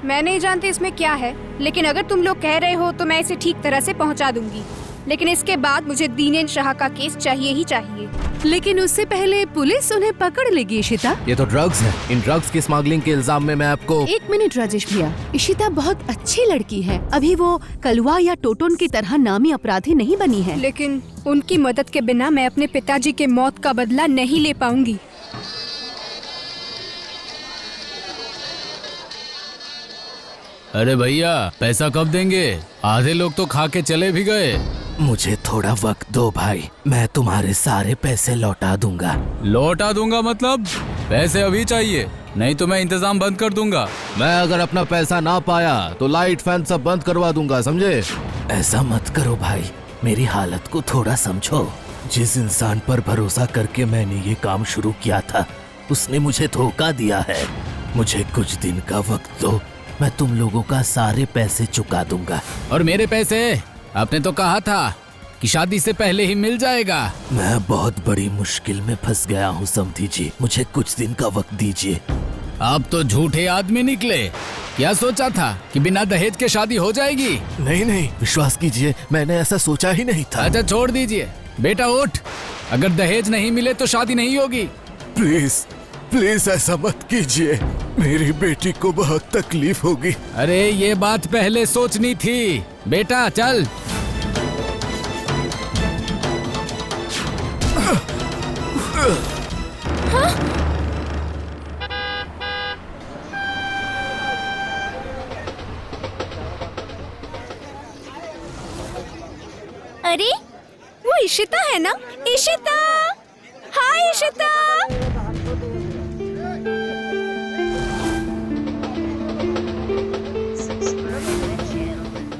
मैं नहीं जानती इसमें क्या है, लेकिन अगर तुम लोग कह रहे हो तो मैं इसे ठीक तरह से पहुंचा दूंगी। लेकिन इसके बाद मुझे दीनेन शाह का केस चाहिए ही चाहिए। लेकिन उससे पहले पुलिस उन्हें पकड़ लेगी। इशिता, ये तो ड्रग्स है। इन ड्रग्स की स्मगलिंग के इल्जाम में मैं आपको। एक मिनट राजेश भैया, इशिता बहुत अच्छी लड़की है। अभी वो कलवा या टोटोन की तरह नामी अपराधी नहीं बनी है। लेकिन उनकी मदद के बिना मैं अपने पिताजी के मौत का बदला नहीं ले पाऊंगी। अरे भैया, पैसा कब देंगे? आधे लोग तो खा के चले भी गए। मुझे थोड़ा वक्त दो भाई, मैं तुम्हारे सारे पैसे लौटा दूंगा। लौटा दूंगा मतलब? पैसे अभी चाहिए, नहीं तो मैं इंतजाम बंद कर दूंगा। मैं अगर अपना पैसा ना पाया तो लाइट फैन सब बंद करवा दूंगा, समझे? ऐसा मत करो भाई, मेरी हालत को थोड़ा समझो। जिस इंसान पर भरोसा करके मैंने ये काम शुरू किया था, उसने मुझे धोखा दिया है। मुझे कुछ दिन का वक्त दो, मैं तुम लोगों का सारे पैसे चुका दूंगा। और मेरे पैसे? आपने तो कहा था कि शादी से पहले ही मिल जाएगा। मैं बहुत बड़ी मुश्किल में फंस गया हूँ समधी जी, मुझे कुछ दिन का वक्त दीजिए। आप तो झूठे आदमी निकले। क्या सोचा था कि बिना दहेज के शादी हो जाएगी? नहीं नहीं, विश्वास कीजिए, मैंने ऐसा सोचा ही नहीं था। अच्छा छोड़ दीजिए, बेटा उठ। अगर दहेज नहीं मिले तो शादी नहीं होगी। प्लीज प्लीज ऐसा मत कीजिए, मेरी बेटी को बहुत तकलीफ होगी। अरे ये बात पहले सोचनी थी। बेटा चल। अरे वो इशिता है ना? इशिता, हाय इशिता।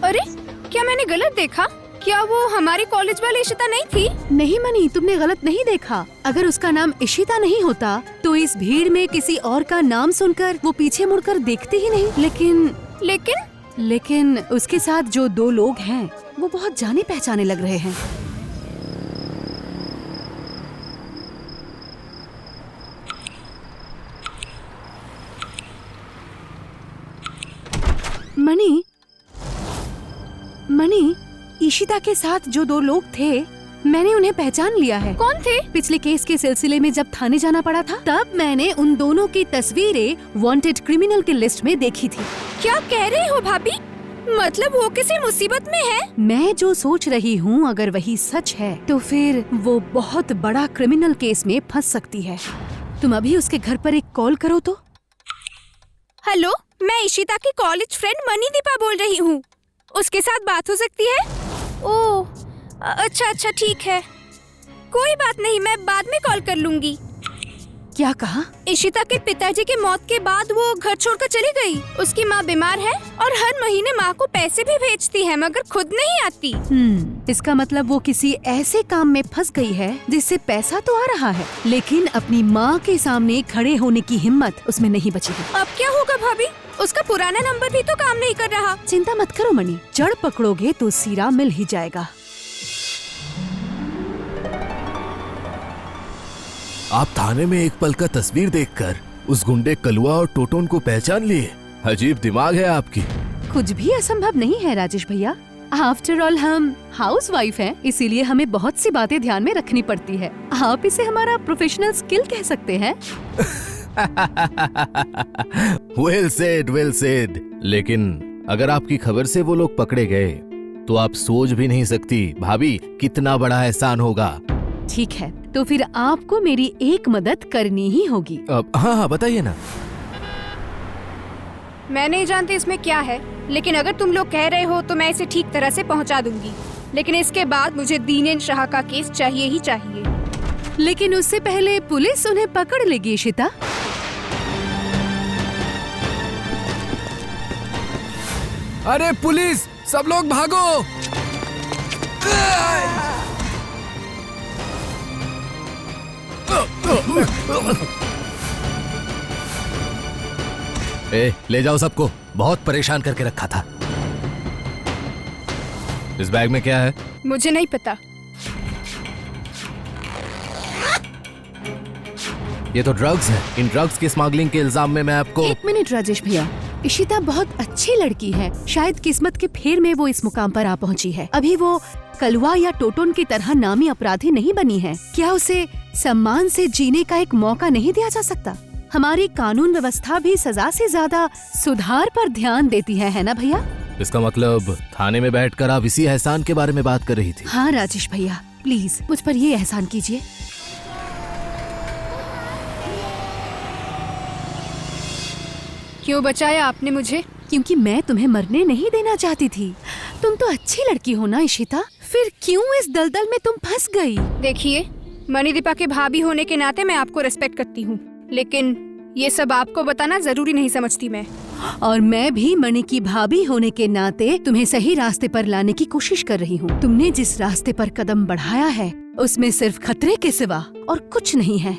अरे क्या मैंने गलत देखा? क्या वो हमारी कॉलेज वाली इशिता नहीं थी? नहीं मनी, तुमने गलत नहीं देखा। अगर उसका नाम इशिता नहीं होता तो इस भीड़ में किसी और का नाम सुनकर वो पीछे मुड़कर देखती ही नहीं। लेकिन उसके साथ जो दो लोग हैं वो बहुत जाने पहचाने लग रहे हैं। मनी, इशिता के साथ जो दो लोग थे, मैंने उन्हें पहचान लिया है। कौन थे? पिछले केस के सिलसिले में जब थाने जाना पड़ा था, तब मैंने उन दोनों की तस्वीरें वांटेड क्रिमिनल की लिस्ट में देखी थी। क्या कह रही हो भाभी? मतलब वो किसी मुसीबत में है? मैं जो सोच रही हूँ, अगर वही सच है तो फिर वो बहुत बड़ा क्रिमिनल केस में फंस सकती है। तुम अभी उसके घर पर एक कॉल करो तो। हेलो, मैं इशिता की कॉलेज फ्रेंड मनी दीपा बोल रही हूँ। उसके साथ बात हो सकती है? ओह अच्छा ठीक है, कोई बात नहीं, मैं बाद में कॉल कर लूंगी। क्या कहा? इशिता के पिताजी के मौत के बाद वो घर छोड़कर चली गई। उसकी माँ बीमार है और हर महीने माँ को पैसे भी भेजती है, मगर खुद नहीं आती। इसका मतलब वो किसी ऐसे काम में फंस गई है जिससे पैसा तो आ रहा है, लेकिन अपनी माँ के सामने खड़े होने की हिम्मत उसमें नहीं बची है। अब क्या होगा भाभी? उसका पुराना नंबर भी तो काम नहीं कर रहा। चिंता मत करो मणि, जड़ पकड़ोगे तो सीरा मिल ही जाएगा। आप थाने में एक पल का तस्वीर देखकर उस गुंडे कलुआ और टोटोन को पहचान लिए। अजीब दिमाग है आपकी। कुछ भी असंभव नहीं है राजेश भैया। आफ्टर ऑल हम हाउसवाइफ हैं, इसीलिए हमें बहुत सी बातें ध्यान में रखनी पड़ती है। आप इसे हमारा प्रोफेशनल स्किल कह सकते हैं। Well said. लेकिन अगर आपकी खबर से वो लोग पकड़े गए तो आप सोच भी नहीं सकती भाभी कितना बड़ा एहसान होगा। ठीक है, तो फिर आपको मेरी एक मदद करनी ही होगी। हाँ बताइए ना। मैं नहीं जानती इसमें क्या है, लेकिन अगर तुम लोग कह रहे हो तो मैं इसे ठीक तरह से पहुंचा दूंगी। लेकिन इसके बाद मुझे दीनेन शाह का केस चाहिए ही चाहिए। लेकिन उससे पहले पुलिस उन्हें पकड़ लेगी। इशिता, अरे पुलिस, सब लोग भागो। ले जाओ सबको, बहुत परेशान करके रखा था। इस बैग में क्या है? मुझे नहीं पता। ये तो ड्रग्स है। इन ड्रग्स की स्मगलिंग के इल्जाम में मैं आपको। एक मिनट राजेश भैया, इशिता बहुत अच्छी लड़की है। शायद किस्मत के फेर में वो इस मुकाम पर आ पहुंची है। अभी वो कलवा या टोटोन की तरह नामी अपराधी नहीं बनी है। क्या उसे सम्मान से जीने का एक मौका नहीं दिया जा सकता? हमारी कानून व्यवस्था भी सजा से ज्यादा सुधार पर ध्यान देती है ना भैया? इसका मतलब थाने में बैठकर आप इसी एहसान के बारे में बात कर रही थी? हाँ राजेश भैया, प्लीज मुझ पर ये एहसान कीजिए। क्यों बचाया आपने मुझे? क्योंकि मैं तुम्हें मरने नहीं देना चाहती थी। तुम तो अच्छी लड़की हो ना इशिता, फिर क्यों इस दलदल में तुम फंस गई? देखिए, मणिदीपा के भाभी होने के नाते मैं आपको रिस्पेक्ट करती हूँ, लेकिन ये सब आपको बताना जरूरी नहीं समझती मैं। और मैं भी मणि की भाभी होने के नाते तुम्हें सही रास्ते पर लाने की कोशिश कर रही हूँ। तुमने जिस रास्ते पर कदम बढ़ाया है उसमें सिर्फ खतरे के सिवा और कुछ नहीं है।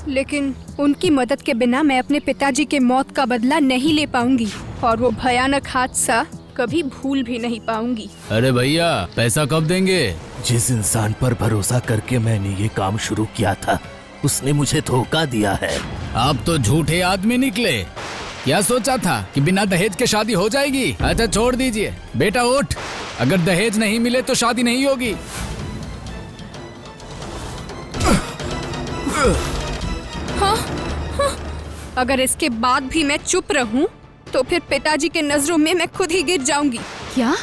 लेकिन उनकी मदद के बिना मैं अपने पिताजी के मौत का बदला नहीं ले पाऊंगी और वो भयानक हादसा कभी भूल भी नहीं पाऊंगी। अरे भैया, पैसा कब देंगे? जिस इंसान पर भरोसा करके मैंने ये काम शुरू किया था उसने मुझे धोखा दिया है। आप तो झूठे आदमी निकले। क्या सोचा था कि बिना दहेज के शादी हो जाएगी? अच्छा छोड़ दीजिए बेटा, उठ। अगर दहेज नहीं मिले तो शादी नहीं होगी। अगर इसके बाद भी मैं चुप रहूं, तो फिर पिताजी के नजरों में मैं खुद ही गिर जाऊंगी। क्या?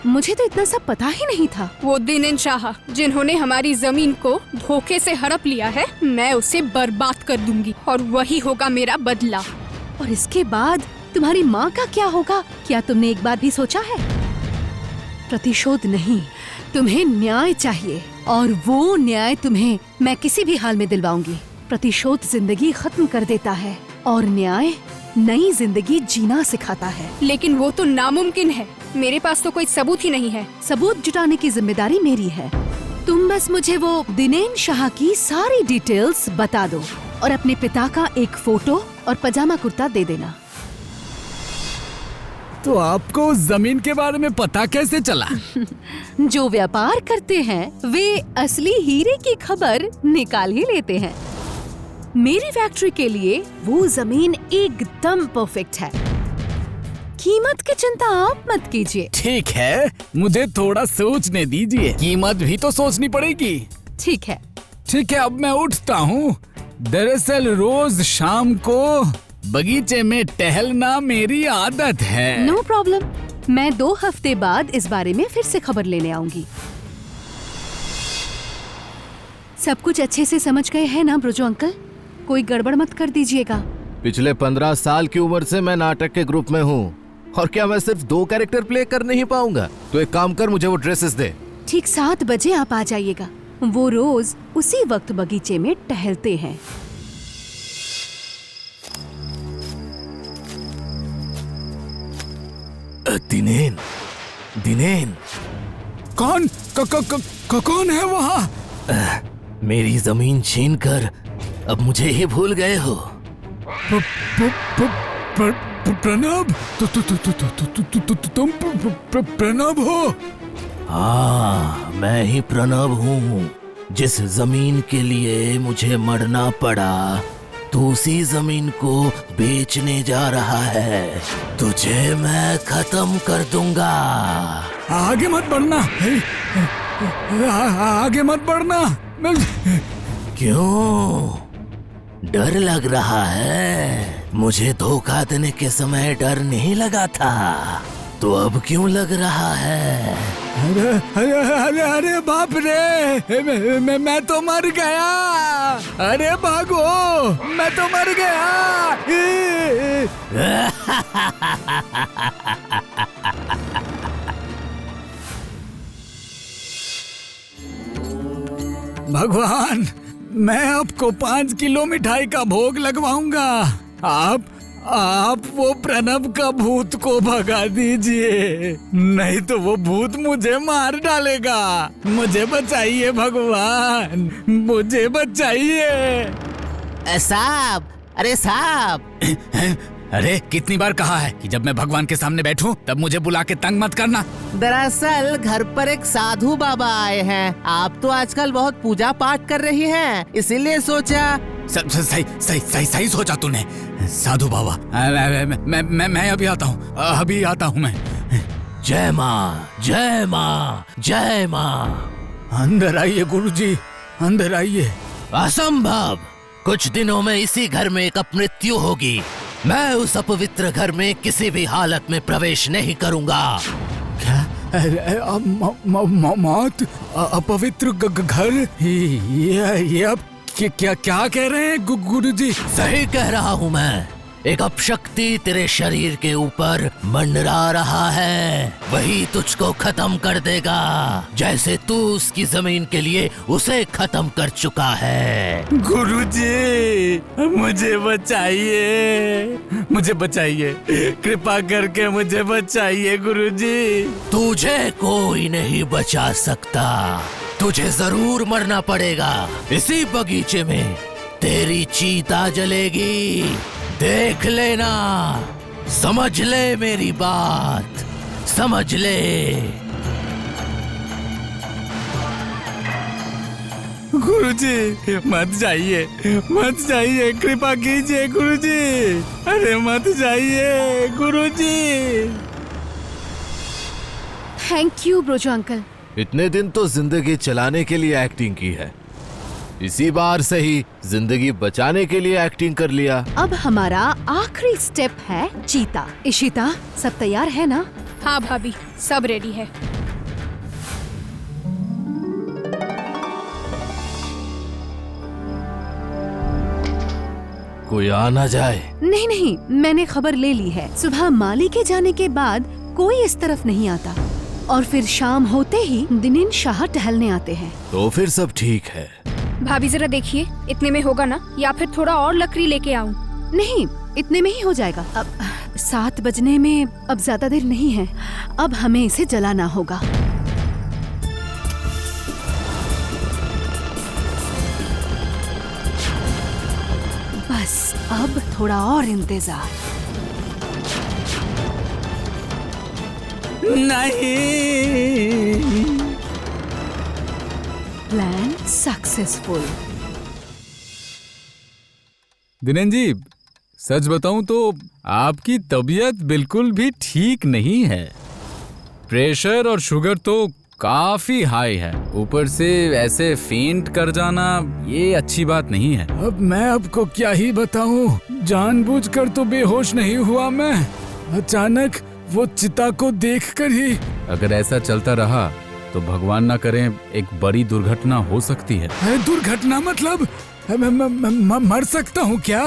मुझे तो इतना सब पता ही नहीं था। वो दिनेन शाह जिन्होंने हमारी जमीन को धोखे से हड़प लिया है, मैं उसे बर्बाद कर दूंगी और वही होगा मेरा बदला। और इसके बाद तुम्हारी माँ का क्या होगा? क्या तुमने एक बार भी सोचा है? प्रतिशोध नहीं, तुम्हें न्याय चाहिए और वो न्याय तुम्हें मैं किसी भी हाल में दिलवाऊंगी। प्रतिशोध जिंदगी खत्म कर देता है और न्याय नई जिंदगी जीना सिखाता है। लेकिन वो तो नामुमकिन है। मेरे पास तो कोई सबूत ही नहीं है। सबूत जुटाने की जिम्मेदारी मेरी है। तुम बस मुझे वो दिनेन शाह की सारी डिटेल्स बता दो और अपने पिता का एक फोटो और पजामा कुर्ता दे देना। तो आपको उस जमीन के बारे में पता कैसे चला? जो व्यापार करते हैं वे असली हीरे की खबर निकाल ही लेते हैं। मेरी फैक्ट्री के लिए वो जमीन एकदम परफेक्ट है। कीमत की चिंता आप मत कीजिए। ठीक है, मुझे थोड़ा सोचने दीजिए। कीमत भी तो सोचनी पड़ेगी। ठीक है। ठीक है, अब मैं उठता हूँ। दरअसल रोज शाम को बगीचे में टहलना मेरी आदत है। नो प्रॉब्लम, मैं 2 हफ्ते बाद इस बारे में फिर से खबर लेने आऊंगी। सब कुछ अच्छे से समझ गए हैं ना ब्रोजो अंकल? कोई गड़बड़ मत कर दीजिएगा। पिछले 15 साल की उम्र से मैं नाटक के ग्रुप में हूँ और क्या मैं सिर्फ 2 कैरेक्टर प्ले कर नहीं पाऊंगा? तो एक काम कर, मुझे वो ड्रेसेस दे। ठीक 7 बजे आप आ जाइएगा। वो रोज उसी वक्त बगीचे में टहलते हैं। दिनेन, दिनेन। कौन कौन है वहाँ? मेरी जमीन छीन कर अब मुझे ही भूल गए हो। प्रणब, तुम प्रणब हो? हाँ, मैं ही प्रणब हूँ। जिस जमीन के लिए मुझे मरना पड़ा, तो उसी जमीन को बेचने जा रहा है। तुझे मैं खत्म कर दूंगा। आगे मत बढ़ना, आगे मत बढ़ना। क्यों? डर लग रहा है? मुझे धोखा देने के समय डर नहीं लगा था, तो अब क्यों लग रहा है? अरे अरे अरे अरे बाप रे, मैं तो मर गया। अरे भागो, मैं तो मर गया। भगवान, मैं आपको 5 किलो मिठाई का भोग लगवाऊंगा। आप वो प्रणब का भूत को भगा दीजिए, नहीं तो वो भूत मुझे मार डालेगा। मुझे बचाइए भगवान, मुझे बचाइए। साहब, अरे साहब। अरे कितनी बार कहा है कि जब मैं भगवान के सामने बैठूं तब मुझे बुला के तंग मत करना। दरअसल घर पर एक साधु बाबा आए हैं। आप तो आजकल बहुत पूजा पाठ कर रही हैं, इसीलिए सोचा सही सही सही सही सोचा तूने साधु बाबा। मैं अभी आता हूँ, अभी आता हूँ मैं। जय माँ, जय माँ, जय माँ। अंदर आइए गुरुजी, अंदर आइए। असंभव, कुछ दिनों में इसी घर में एक मृत्यु होगी। मैं उस अपवित्र घर में किसी भी हालत में प्रवेश नहीं करूंगा। क्या? मौत? अपवित्र घर? ये आप क्या कह रहे हैं गुरुजी? सही कह रहा हूँ मैं। एक अपशक्ति तेरे शरीर के ऊपर मंडरा रहा है, वही तुझको खत्म कर देगा, जैसे तू उसकी जमीन के लिए उसे खत्म कर चुका है। गुरुजी, मुझे बचाइए, मुझे बचाइए, कृपा करके मुझे बचाइए गुरुजी। तुझे कोई नहीं बचा सकता, तुझे जरूर मरना पड़ेगा। इसी बगीचे में तेरी चीता जलेगी, देख लेना। समझ ले मेरी बात, समझ ले। गुरुजी मत जाइए, मत जाइए, कृपा कीजिए गुरुजी, अरे मत जाइए Guruji. Thank you Brojo uncle. इतने दिन तो जिंदगी चलाने के लिए एक्टिंग की है, इसी बार से ही जिंदगी बचाने के लिए एक्टिंग कर लिया। अब हमारा आखिरी स्टेप है चीता। इशिता, सब तैयार है ना? हाँ भाभी, सब रेडी है। कोई आ ना जाए। नहीं नहीं, मैंने खबर ले ली है। सुबह माली के जाने के बाद कोई इस तरफ नहीं आता, और फिर शाम होते ही दिनेन शाह टहलने आते हैं। तो फिर सब ठीक है। भाभी जरा देखिए, इतने में होगा ना, या फिर थोड़ा और लकड़ी लेके आऊं? नहीं, इतने में ही हो जाएगा। अब 7 बजने में अब ज्यादा देर नहीं है। अब हमें इसे जलाना होगा। बस अब थोड़ा और इंतजार। नहीं, प्लान सक्सेसफुल। दिनेन जी, सच बताऊं तो आपकी तबीयत बिल्कुल भी ठीक नहीं है। प्रेशर और शुगर तो काफी हाई है, ऊपर से ऐसे फेंट कर जाना ये अच्छी बात नहीं है। अब मैं आपको क्या ही बताऊं, जानबूझकर तो बेहोश नहीं हुआ मैं, अचानक वो चिता को देखकर ही। अगर ऐसा चलता रहा तो भगवान ना करे एक बड़ी दुर्घटना हो सकती है। दुर्घटना मतलब मर सकता हूँ क्या?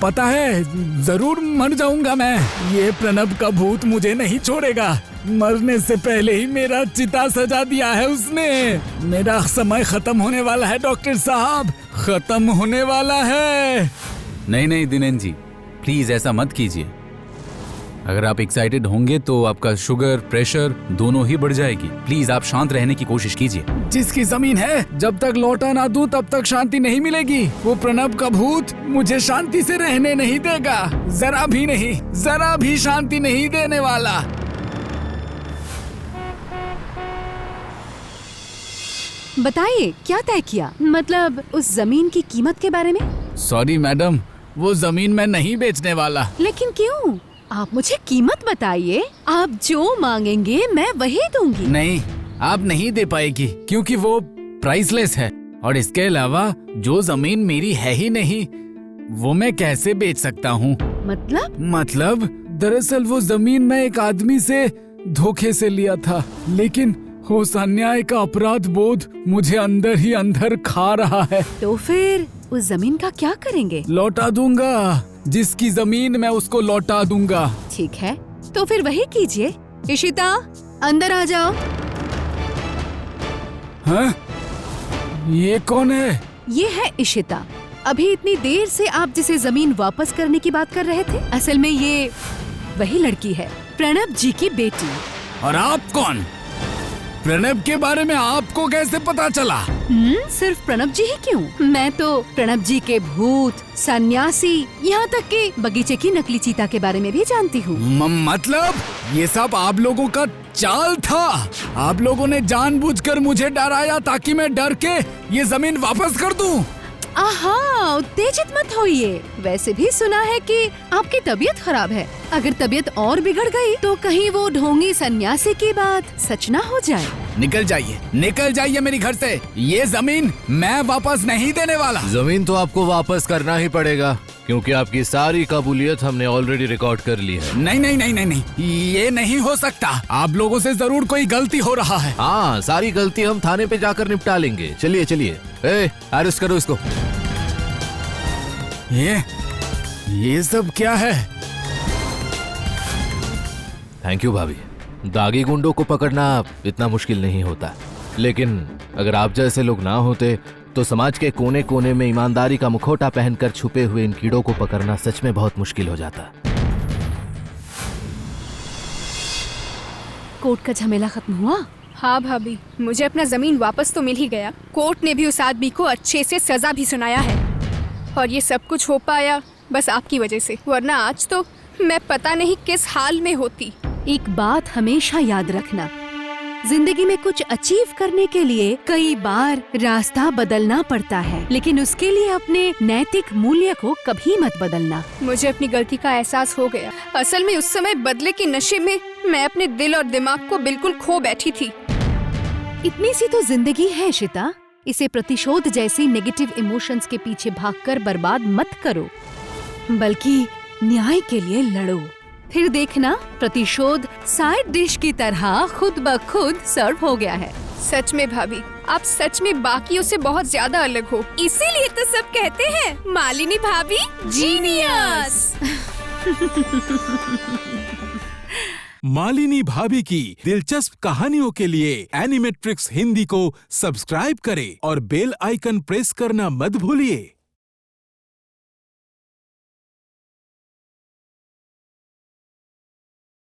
पता है, जरूर मर जाऊंगा मैं। ये प्रणब का भूत मुझे नहीं छोड़ेगा। मरने से पहले ही मेरा चिता सजा दिया है उसने। मेरा समय खत्म होने वाला है डॉक्टर साहब, खत्म होने वाला है। नहीं नहीं दिनेन जी, प्लीज ऐसा मत कीजिए। अगर आप एक्साइटेड होंगे तो आपका शुगर प्रेशर दोनों ही बढ़ जाएगी। प्लीज आप शांत रहने की कोशिश कीजिए। जिसकी जमीन है, जब तक लौटा ना दूं तब तक शांति नहीं मिलेगी। वो प्रणब का भूत मुझे शांति से रहने नहीं देगा, जरा भी नहीं, जरा भी शांति नहीं देने वाला। बताइए क्या तय किया, मतलब उस जमीन की कीमत के बारे में? सॉरी मैडम, वो जमीन मैं नहीं बेचने वाला। लेकिन क्यों? आप मुझे कीमत बताइए, आप जो मांगेंगे मैं वही दूंगी। नहीं, आप नहीं दे पाएगी क्योंकि वो प्राइसलेस है, और इसके अलावा जो जमीन मेरी है ही नहीं, वो मैं कैसे बेच सकता हूँ? मतलब दरअसल वो जमीन मैं एक आदमी से धोखे से लिया था, लेकिन उस अन्याय का अपराध बोध मुझे अंदर ही अंदर खा रहा है। तो फिर उस जमीन का क्या करेंगे? लौटा दूंगा, जिसकी जमीन मैं उसको लौटा दूंगा। ठीक है, तो फिर वही कीजिए। इशिता, अंदर आ जाओ। हाँ? ये कौन है? ये है इशिता। अभी इतनी देर से आप जिसे जमीन वापस करने की बात कर रहे थे, असल में ये वही लड़की है, प्रणब जी की बेटी। और आप कौन? प्रणब के बारे में आपको कैसे पता चला? सिर्फ प्रणब जी ही क्यों, मैं तो प्रणब जी के भूत, सन्यासी, यहाँ तक कि बगीचे की नकली चीता के बारे में भी जानती हूँ। मतलब ये सब आप लोगों का चाल था? आप लोगों ने जानबूझकर मुझे डराया ताकि मैं डर के ये जमीन वापस कर दूं? आहा, उत्तेजित मत होइए। वैसे भी सुना है कि आपकी तबीयत खराब है। अगर तबीयत और बिगड़ गई तो कहीं वो ढोंगी सन्यासी की बात सच ना हो जाए। निकल जाइए मेरे घर से। ये जमीन मैं वापस नहीं देने वाला। जमीन तो आपको वापस करना ही पड़ेगा, क्योंकि आपकी सारी काबूलियत हमने ऑलरेडी रिकॉर्ड कर ली है। नहीं, ये नहीं हो सकता। आप लोगों से जरूर कोई गलती हो रहा है। हाँ, सारी गलती हम थाने पे जाकर निपटा लेंगे। चलिए, अरेस्ट करो इसको। ये सब क्या है? थैंक यू भाभी। दागी गुंडों को पकड़ना इतना मुश्किल नहीं होता, लेकिन अगर आप जैसे लोग ना होते तो समाज के कोने कोने में ईमानदारी का मुखौटा पहनकर छुपे हुए इन कीड़ों को पकड़ना सच में बहुत मुश्किल हो जाता। कोर्ट का झमेला खत्म हुआ? हाँ भाभी, मुझे अपना जमीन वापस तो मिल ही गया। कोर्ट ने भी उस आदमी को अच्छे से सजा भी सुनाया है, और ये सब कुछ हो पाया बस आपकी वजह से, वरना आज तो मैं पता नहीं किस हाल में होती। एक बात हमेशा याद रखना, जिंदगी में कुछ अचीव करने के लिए कई बार रास्ता बदलना पड़ता है, लेकिन उसके लिए अपने नैतिक मूल्य को कभी मत बदलना। मुझे अपनी गलती का एहसास हो गया। असल में उस समय बदले के नशे में मैं अपने दिल और दिमाग को बिल्कुल खो बैठी थी। इतनी सी तो जिंदगी है श्वेता, इसे प्रतिशोध जैसी नेगेटिव इमोशंस के पीछे भागकर बर्बाद मत करो, बल्कि न्याय के लिए लड़ो। फिर देखना, प्रतिशोध साइड डिश की तरह खुद ब खुद सर्व हो गया है। सच में भाभी, आप सच में बाकियों से बहुत ज्यादा अलग हो, इसीलिए तो सब कहते हैं मालिनी भाभी जीनियस। मालिनी भाभी की दिलचस्प कहानियों के लिए एनिमेट्रिक्स हिंदी को सब्सक्राइब करें और बेल आइकन प्रेस करना मत भूलिए।